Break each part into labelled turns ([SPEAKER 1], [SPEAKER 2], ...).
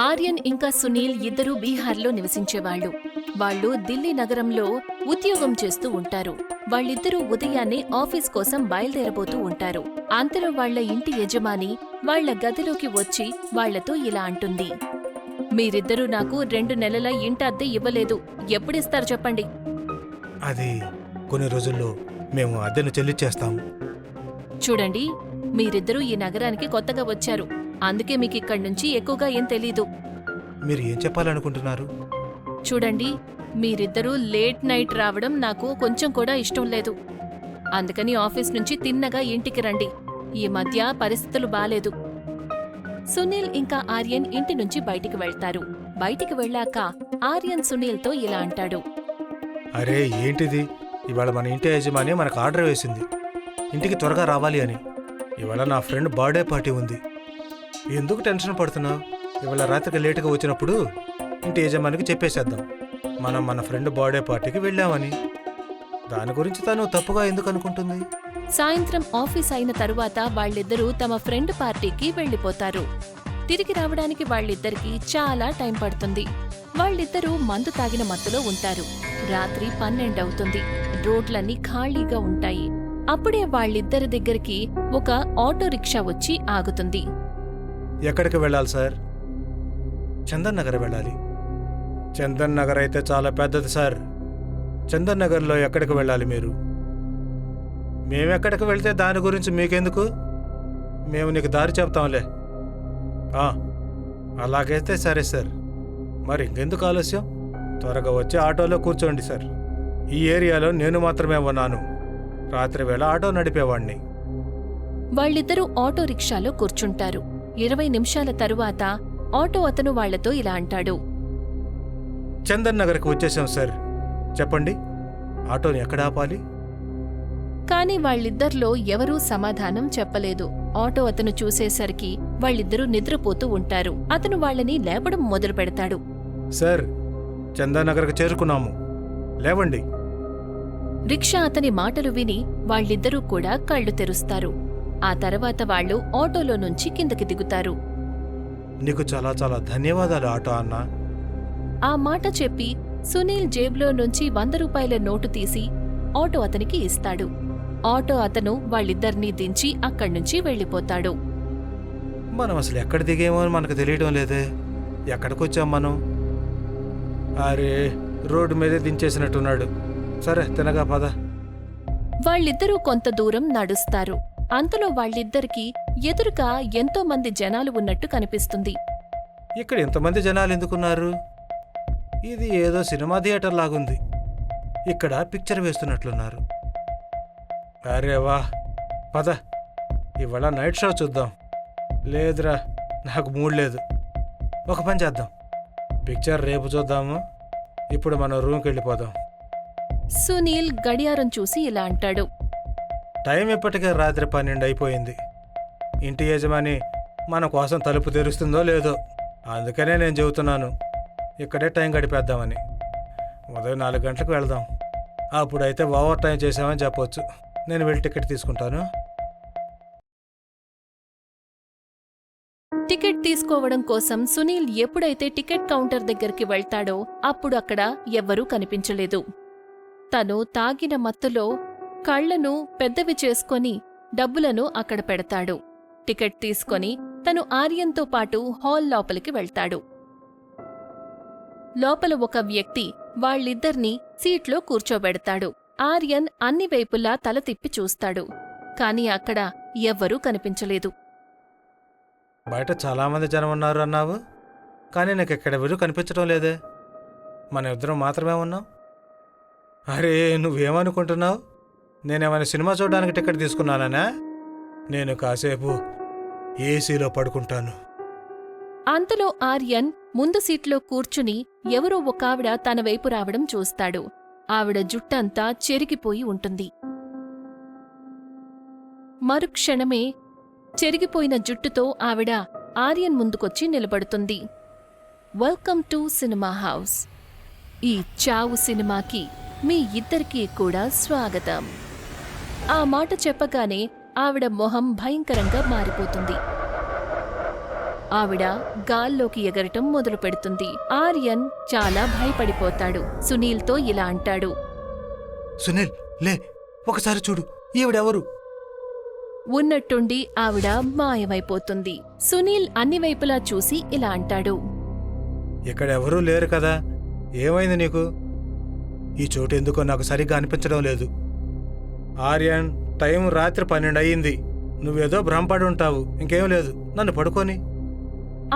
[SPEAKER 1] ఆర్యన్ ఇంకా సునీల్ ఇద్దరూ బీహార్లో నివసించేవాళ్లు. వాళ్ళు ఢిల్లీ నగరంలో ఉద్యోగం చేస్తూ ఉంటారు. వాళ్ళిద్దరూ ఉదయాన్నే ఆఫీస్ కోసం బయలుదేరబోతూ ఉంటారు. అంతలో వాళ్ల ఇంటి యజమాని వాళ్ల గదిలోకి వచ్చి వాళ్లతో ఇలా అంటుంది, మీరిద్దరూ నాకు 2 నెలల ఇంటి అద్దె ఇవ్వలేదు, ఎప్పుడిస్తారు చెప్పండి.
[SPEAKER 2] అది కొన్ని రోజుల్లో మేము అద్దెను చెల్లించేస్తాం.
[SPEAKER 1] చూడండి, మీరిద్దరూ ఈ నగరానికి కొత్తగా వచ్చారు, అందుకే మీకిక్కడి నుంచి ఎక్కువగా ఏం తెలీదు.
[SPEAKER 2] మీరు ఏం చెప్పాలనుకుంటున్నారు?
[SPEAKER 1] చూడండి, మీరిద్దరూ లేట్ నైట్ రావడం నాకు కొంచెం కూడా ఇష్టం లేదు. అందుకని ఆఫీస్ నుంచి తిన్నగా ఇంటికి రండి. ఈ మధ్య పరిస్థితులు బాలేదు. సునీల్ ఇంకా ఆర్యన్ ఇంటి నుంచి బయటికి వెళ్తారు. బయటికి వెళ్ళాక ఆర్యన్ సునీల్తో ఇలా అంటాడు,
[SPEAKER 2] అరే ఏంటిది, ఇవాళ మన ఇంటి యజమాని మనకు ఆర్డర్ వేసింది ఇంటికి త్వరగా రావాలి అని. ఇవాళ నా ఫ్రెండ్ బర్త్డే పార్టీ ఉంది. ఎందుకు టెన్షన్ పడుతున్నావు? ఇవాళ రాత్రికి లేటుగా వచ్చినప్పుడు ఇంటి యజమానికి చెప్పేసేద్దాం మనం మన ఫ్రెండ్ బర్త్డే పార్టీకి వెళ్ళామని. దాని గురించి తను తప్పుగా ఎందుకు అనుకుంటుంది?
[SPEAKER 1] సాయంత్రం ఆఫీస్ అయిన తరువాత వాళ్ళిద్దరూ తమ ఫ్రెండ్ పార్టీకి వెళ్లిపోతారు. తిరిగి రావడానికి వాళ్ళిద్దరికీ చాలా టైం పడుతుంది. వాళ్ళిద్దరూ మందు తాగిన మత్తులో ఉంటారు. రాత్రి 12 అవుతుంది. రోడ్లన్నీ ఖాళీగా ఉంటాయి. అప్పుడే వాళ్ళిద్దరి దగ్గరికి ఒక ఆటో రిక్షా వచ్చి ఆగుతుంది.
[SPEAKER 2] ఎక్కడికి వెళ్ళాలి సార్? చందన్ నగర్ వెళ్ళాలి. చందన్ నగర్ అయితే చాలా పెద్దది సార్. చందన్ నగర్లో ఎక్కడికి వెళ్ళాలి మీరు? మేమెక్కడికి వెళ్తే దాని గురించి మీకెందుకు? మేము నీకు దారి చెప్తాంలే. అలాగైతే సరే సార్. మరి ఇంకెందుకు ఆలస్యం? త్వరగా వచ్చి ఆటోలో కూర్చోండి సార్. ఈ ఏరియాలో నేను మాత్రమే ఉన్నాను. రాత్రి వేళ ఆటో నడిపేవాణ్ణి.
[SPEAKER 1] వాళ్ళిద్దరూ ఆటో రిక్షాలో కూర్చుంటారు. 20 నిమిషాల తరువాత ఆటో అతను వాళ్లతో ఇలా అంటాడు,
[SPEAKER 2] చందన్ నగర్కి వచ్చేసాం సార్. చెప్పండి, ఆటోని ఎక్కడ ఆపాలి?
[SPEAKER 1] కాని వాళ్ళిద్దరిలో ఎవరూ సమాధానం చెప్పలేదు. ఆటో అతను చూసేసరికి వాళ్ళిద్దరూ నిద్రపోతూ ఉంటారు. అతను వాళ్ళని లేపడం మొదలు పెడతాడు.
[SPEAKER 2] సార్, చందన్ నగర్కి చేరుకున్నాము, లేవండి.
[SPEAKER 1] రిక్షా అతని మాటలు విని వాళ్ళిద్దరూ కూడా కళ్ళు తెరుస్తారు. ఆ తర్వాత వాళ్ళు ఆటోలో నుంచి కిందకి దిగుతారు.
[SPEAKER 2] నీకు చాలా చాలా ధన్యవాదాలు ఆటో అన్నా.
[SPEAKER 1] ఆ మాట చెప్పి సునీల్ జేబులో నుంచి 100 రూపాయల నోటు తీసి ఆటో అతనికి ఇస్తాడు. ఆటో అతను వాళ్ళిద్దరినీ దించి అక్కడ్నుంచి వెళ్ళిపోతాడు.
[SPEAKER 2] మనం అసలు ఎక్కడ దిగేమో అని మనకు తెలియడం లేదే. ఎక్కడికొచ్చాం మనం? అరే, రోడ్డు మీదే దించేసినట్టున్నాడు. సరే, తినగా పద.
[SPEAKER 1] వాళ్ళిద్దరూ కొంత దూరం నడుస్తారు. అంతలో వాళ్ళిద్దరికీ ఎదురుగా ఎంతో మంది జనాలు ఉన్నట్టు కనిపిస్తుంది.
[SPEAKER 2] ఇక్కడ ఎంతమంది జనాలు ఎందుకున్నారు? ఇది ఏదో సినిమా థియేటర్ లాగుంది. ఇక్కడ పిక్చర్ వేస్తున్నట్లున్నారు. అరే వా, పద, ఇవాళ నైట్ షో చూద్దాం. లేదురా, నాకు మూడ్ లేదు. ఒక పని చేద్దాం, పిక్చర్ రేపు చూద్దాము. ఇప్పుడు మనం రూమ్కి వెళ్ళిపోదాం.
[SPEAKER 1] సునీల్ గడియారం చూసి ఇలా అంటాడు,
[SPEAKER 2] టైం ఇప్పటికే రాత్రి 12 అయిపోయింది. ఇంటి యజమాని మన కోసం తలుపు తెరుస్తుందో లేదో, అందుకనే నేను చెబుతున్నాను ఇక్కడే టైం గడిపేద్దామని. ఉదయం 4 గంటలకు వెళ్దాం. అప్పుడైతే ఓవర్ టైం చేసామని చెప్పొచ్చు. నేను వెళ్ళి టికెట్ తీసుకుంటాను.
[SPEAKER 1] టికెట్ తీసుకోవడం కోసం సునీల్ ఎప్పుడైతే టికెట్ కౌంటర్ దగ్గరికి వెళ్తాడో అప్పుడు అక్కడ ఎవ్వరూ కనిపించలేదు. తను తాగిన మత్తులో కళ్లను పెద్దవి చేసుకొని డబ్బులను అక్కడ పెడతాడు. టికెట్ తీసుకొని తను ఆర్యన్తో పాటు హాల్ లోపలికి వెళ్తాడు. లోపల ఒక వ్యక్తి వాళ్ళిద్దర్నీ సీట్లో కూర్చోబెడతాడు. ఆర్యన్ అన్ని వైపులా తల తిప్పి చూస్తాడు. కాని అక్కడ ఎవ్వరూ కనిపించలేదు.
[SPEAKER 2] బయట చాలామంది జనం ఉన్నారు అన్నావు, కానీ నాకు ఎక్కడెవరూ కనిపించడం లేదే. మన ఇద్దరం మాత్రమే ఉన్నాం. అరే, నువ్వేమనుకుంటున్నావు? నేనేమైనా సినిమా చూడడానికి టికెట్ తీసుకున్నానా? నేను కాసేపు ఏసీలో పడుకుంటాను.
[SPEAKER 1] అంతలో ఆర్యన్ ముందు సీట్లో కూర్చుని ఎవరో ఒకావిడ తన వైపు రావడం చూస్తాడు. ఆవిడ జుట్టంతా చెరిగిపోయి ఉంటుంది. మరుక్షణమే చెరిగిపోయిన జుట్టుతో ఆవిడ ఆర్యన్ ముందుకొచ్చి నిలబడుతుంది. Welcome to cinema house. ఈ చావు సినిమాకి మీ ఇద్దరికీ కూడా స్వాగతం. ఆ మాట చెప్పగానే ఆవిడ మొహం భయంకరంగా మారిపోతుంది. ఆవిడ గాల్లోకి ఎగరటం మొదలు పెడుతుంది. ఆర్యన్ చాలా భయపడిపోతాడు. సునీల్తో ఇలా అంటాడు.
[SPEAKER 2] సునీల్, లే, ఒకసారి చూడు, ఈవిడెవరు?
[SPEAKER 1] ఉన్నట్టుండి ఆవిడ మాయమైపోతుంది. సునీల్ అన్ని వైపులా చూసి ఇలా అంటాడు.
[SPEAKER 2] ఇక్కడెవరూ లేరు కదా, ఏమైంది నీకు? ఈ చోటు ఎందుకో నాకు సరిగ్గా అనిపించడం లేదు. ఆర్యన్, టైం రాత్రి 12 అయ్యింది. నువ్వేదో భ్రమపడి ఉంటావు, ఇంకేం లేదు, నన్ను పడుకొని.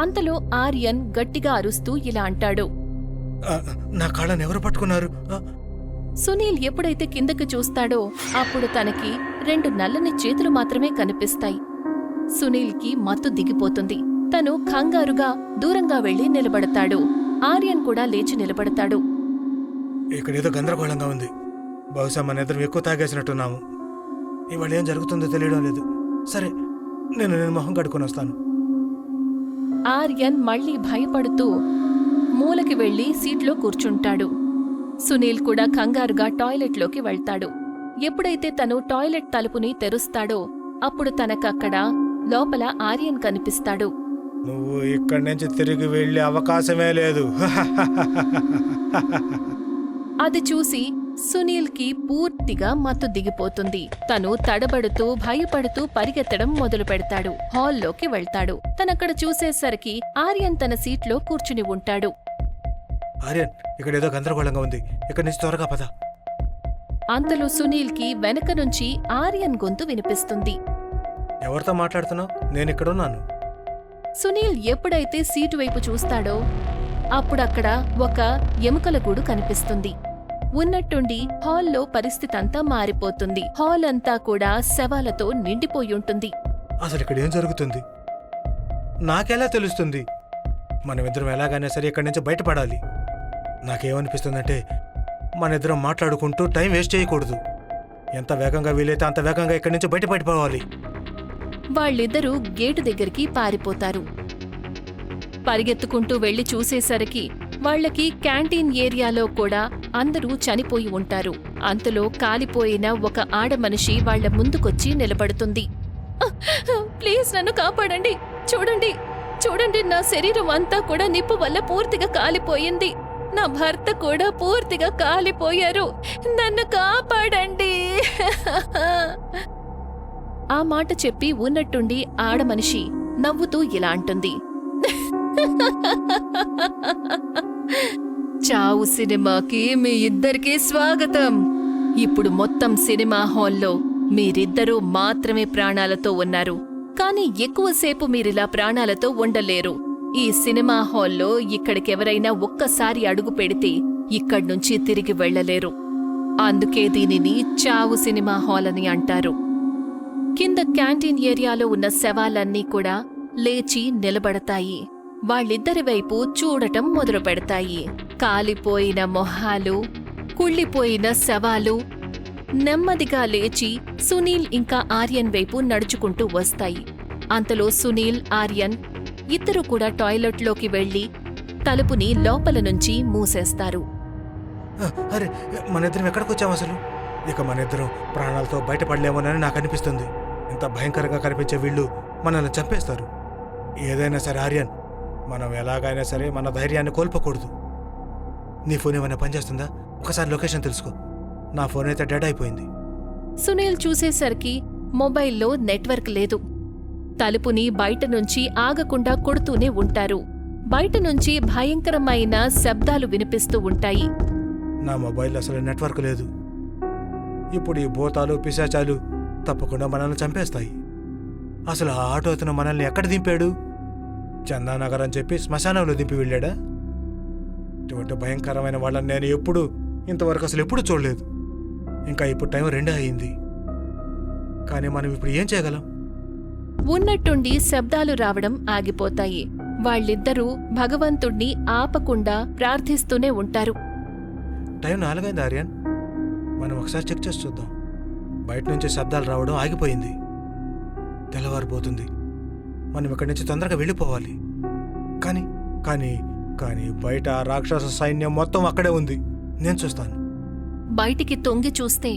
[SPEAKER 1] అంతలో ఆర్యన్ గట్టిగా అరుస్తూ ఇలా అంటాడు.
[SPEAKER 2] నా కాళ్ళని ఎవరు పట్టుకున్నారు?
[SPEAKER 1] సునీల్ ఎప్పుడైతే కిందకి చూస్తాడో అప్పుడు తనకి 2 నల్లని చేతులు మాత్రమే కనిపిస్తాయి. సునీల్కి మత్తు దిగిపోతుంది. తను కంగారుగా దూరంగా వెళ్లి నిలబడతాడు. ఆర్యన్ కూడా లేచి నిలబడతాడు.
[SPEAKER 2] ఇక్కడేదో గందరగోళంగా ఉంది. బహుశా మన ఇద్దరం ఎక్కువ తాగేసినట్టున్నాము. ఇవాళ ఏం జరుగుతుందో తెలియడం లేదు. సరే, నేను మొహం కడుక్కొని వస్తాను.
[SPEAKER 1] ఆర్యన్ మళ్లీ భయపడుతూ మూలకి వెళ్లి సీట్లో కూర్చుంటాడు. సునీల్ కూడా కంగారుగా టాయిలెట్లోకి వెళ్తాడు. ఎప్పుడైతే తను టాయిలెట్ తలుపుని తెరుస్తాడో అప్పుడు తనకక్కడ లోపల ఆర్యన్ కనిపిస్తాడు.
[SPEAKER 2] నువ్వు ఇక్కడి నుంచి తిరిగి వెళ్ళే అవకాశమే లేదు.
[SPEAKER 1] అది చూసి సునీల్కి పూర్తిగా మత్తు దిగిపోతుంది. తను తడబడుతూ భయపడుతూ పరిగెత్తడం మొదలు పెడతాడు. హాల్లోకి వెళ్తాడు. తనక్కడ చూసేసరికి ఆర్యన్ తన సీట్లో కూర్చుని ఉంటాడు.
[SPEAKER 2] ఆర్యన్, ఇక్కడేదో గందరగోళంగా ఉంది, ఇక్కడి నుంచి త్వరగా పద.
[SPEAKER 1] అంతలో సునీల్కి వెనక నుంచి ఆర్యన్ గొంతు వినిపిస్తుంది.
[SPEAKER 2] ఎవరితో మాట్లాడుతున్నావు? నేనిక్కడున్నాను.
[SPEAKER 1] సునీల్ ఎప్పుడైతే సీటు వైపు చూస్తాడో అప్పుడక్కడ ఒక ఎముకల గూడు కనిపిస్తుంది. ఉన్నట్టుండి హాల్లో పరిస్థితంతా మారిపోతుంది. హాల్ అంతా కూడా శవాలతో నిండిపోయుంటుంది.
[SPEAKER 2] అసలు ఇక్కడ ఏం జరుగుతుంది నాకెలా తెలుస్తుంది? మనమిద్దరం ఎలాగైనా సరే ఇక్కడి నుంచి బయటపడాలి. నాకేమనిపిస్తుందంటే మనిద్దరం మాట్లాడుకుంటూ టైం వేస్ట్ చేయకూడదు. ఎంత వేగంగా వీలైతే అంత వేగంగా ఇక్కడి నుంచి బయటపడిపోవాలి.
[SPEAKER 1] వాళ్ళిద్దరూ గేటు దగ్గరికి పారిపోతారు. పరిగెత్తుకుంటూ వెళ్లి చూసేసరికి వాళ్లకి క్యాంటీన్ ఏరియాలో కూడా అందరూ చనిపోయి ఉంటారు. అంతలో కాలిపోయిన ఒక ఆడమనిషి వాళ్ల ముందుకొచ్చి నిలబడుతుంది. ప్లీజ్ నన్ను కాపాడండి, చూడండి చూడండి, నా శరీరం అంతా కూడా నిప్పు వల్ల పూర్తిగా కాలిపోయింది. నా భర్త కూడా పూర్తిగా కాలిపోయారు, నన్ను కాపాడండి. ఆ మాట చెప్పి ఉన్నట్టుండి ఆడమనిషి నవ్వుతూ ఇలా అంటుంది. చావు సినిమాకి మీ ఇద్దరికీ స్వాగతం. ఇప్పుడు మొత్తం సినిమా హాల్లో మీరిద్దరూ మాత్రమే ప్రాణాలతో ఉన్నారు. కానీ ఎక్కువసేపు మీరిలా ప్రాణాలతో ఉండలేరు. ఈ సినిమా హాల్లో ఇక్కడికెవరైనా ఒక్కసారి అడుగు పెడితే ఇక్కడ్నుంచి తిరిగి వెళ్లలేరు. అందుకే దీనిని చావు సినిమా హాల్ అని అంటారు. కింద క్యాంటీన్ ఏరియాలో ఉన్న శవాలన్నీ కూడా లేచి నిలబడతాయి. వాళ్ళిద్దరి వైపు చూడటం మొదలు పెడతాయి. కాలిపోయిన మొహాలు, కుళ్ళిపోయిన శవాలు నెమ్మదిగా లేచి సునీల్ ఇంకా ఆర్యన్ వైపు నడుచుకుంటూ వస్తాయి. అంతలో సునీల్, ఆర్యన్ ఇద్దరు కూడా టాయిలెట్లోకి వెళ్లి తలుపుని లోపల నుంచి మూసేస్తారు.
[SPEAKER 2] అరే, మనిద్దరం ఎక్కడికొచ్చాం అసలు? ఇక మనిద్దరం ప్రాణాలతో బయటపడలేమోనని నాకు అనిపిస్తుంది. ఇంత భయంకరంగా కనిపించే వీళ్ళు మనల్ని చంపేస్తారు. ఏదైనా సరే ఆర్యన్, మనం ఎలాగైనా సరే మన ధైర్యాన్ని కోల్పోకూడదు. నీ ఫోన్ ఏమైనా పనిచేస్తుందా? ఒకసారి లొకేషన్ తెలుసుకో. నా ఫోన్ అయితే డెడ్ అయిపోయింది.
[SPEAKER 1] సునీల్ చూసేసరికి మొబైల్లో నెట్వర్క్ లేదు. తలుపుని బయట నుంచి ఆగకుండా కొడుతూనే ఉంటారు. బయట నుంచి భయంకరమైన శబ్దాలు వినిపిస్తూ ఉంటాయి.
[SPEAKER 2] నా మొబైల్ అసలు నెట్వర్క్ లేదు. ఇప్పుడు ఈ భూతాలు, పిశాచాలు తప్పకుండా మనల్ని చంపేస్తాయి. అసలు ఆ ఆటో అతను మనల్ని ఎక్కడ దింపాడు? చందానగర్ అని చెప్పి శ్మశానంలో దింపి వెళ్ళాడా? ఇటువంటి భయంకరమైన వాళ్ళని నేను ఇంతవరకు అసలు ఎప్పుడు చూడలేదు. ఇంకా ఇప్పుడు టైం 2 అయింది. కానీ మనం ఇప్పుడు ఏం చేయగలం?
[SPEAKER 1] ఉన్నట్టుండి శబ్దాలు రావడం ఆగిపోతాయి. వాళ్ళిద్దరూ భగవంతుణ్ణి ఆపకుండా ప్రార్థిస్తూనే ఉంటారు.
[SPEAKER 2] టైం 4 అయింది ఆర్యన్. మనం ఒకసారి చెక్ చేసి చూద్దాం. బయట నుంచి శబ్దాలు రావడం ఆగిపోయింది. తెల్లవారిపోతుంది. మనం ఇక్కడి నుంచి తొందరగా వెళ్ళిపోవాలి. కానీ కానీ కానీ బయట రాక్షస సైన్యం మొత్తం అక్కడే ఉంది. నేను చూస్తాను.
[SPEAKER 1] బయటికి తొంగి చూస్తే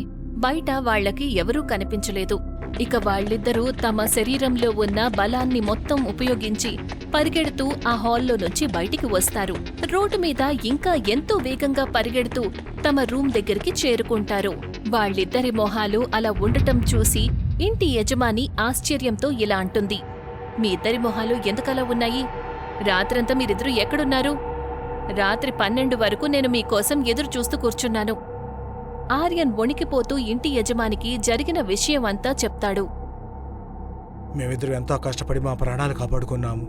[SPEAKER 1] బయట వాళ్లకి ఎవరూ కనిపించలేదు. ఇక వాళ్ళిద్దరూ తమ శరీరంలో ఉన్న బలాన్ని మొత్తం ఉపయోగించి పరిగెడుతూ ఆ హాల్లో నుంచి బయటికి వస్తారు. రోడ్డు మీద ఇంకా ఎంతో వేగంగా పరిగెడుతూ తమ రూమ్ దగ్గరికి చేరుకుంటారు. వాళ్ళిద్దరి మొహాలు అలా ఉండటం చూసి ఇంటి యజమాని ఆశ్చర్యంతో ఇలా అంటుంది, మీ ఇద్దరి మొహాలు ఎందుకలా ఉన్నాయి? రాత్రంతా మీరిద్దరూ ఎక్కడున్నారు? రాత్రి 12 వరకు నేను మీకోసం ఎదురు చూస్తూ కూర్చున్నాను. ఆర్యన్ వణికిపోతూ ఇంటి యజమానికి జరిగిన విషయమంతా చెప్తాడు.
[SPEAKER 2] మేమిద్దరు ఎంతో కష్టపడి మా ప్రాణాలు కాపాడుకున్నాము.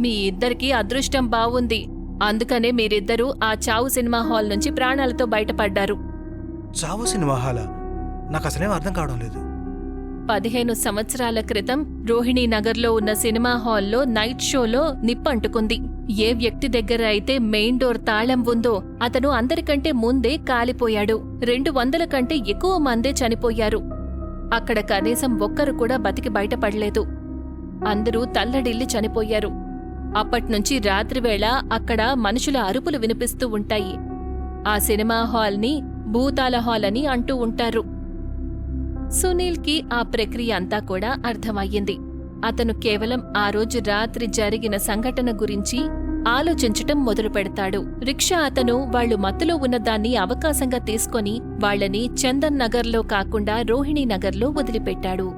[SPEAKER 1] మీ ఇద్దరికీ అదృష్టం బావుంది. అందుకనే మీరిద్దరూ ఆ చావు సినిమా హాల్ నుంచి ప్రాణాలతో బయటపడ్డారు.
[SPEAKER 2] చావు సినిమా హాలా? నాకు అసలేం అర్థం కావడం లేదు.
[SPEAKER 1] 15 సంవత్సరాల క్రితం రోహిణీ నగర్లో ఉన్న సినిమా హాల్లో నైట్ షోలో నిప్పంటుకుంది. ఏ వ్యక్తి దగ్గర అయితే మెయిన్ డోర్ తాళం ఉందో అతను అందరికంటే ముందే కాలిపోయాడు. 200 కంటే ఎక్కువ మందే చనిపోయారు. అక్కడ కనీసం ఒక్కరు కూడా బతికి బయటపడలేదు. అందరూ తల్లడిల్లి చనిపోయారు. అప్పట్నుంచి రాత్రివేళ అక్కడ మనుషుల అరుపులు వినిపిస్తూ ఉంటాయి. ఆ సినిమా హాల్ని భూతాల హాల్ అని అంటూ ఉంటారు. సునీల్కి ఆ ప్రక్రియ అంతా కూడా అర్థమయ్యింది. అతను కేవలం ఆ రోజు రాత్రి జరిగిన సంఘటన గురించి ఆలోచించటం మొదలు పెడతాడు. రిక్షా అతను వాళ్లు మత్తులో ఉన్నదాన్ని అవకాశంగా తీసుకొని వాళ్లని చందన్ నగర్లో కాకుండా రోహిణీ నగర్లో వదిలిపెట్టాడు.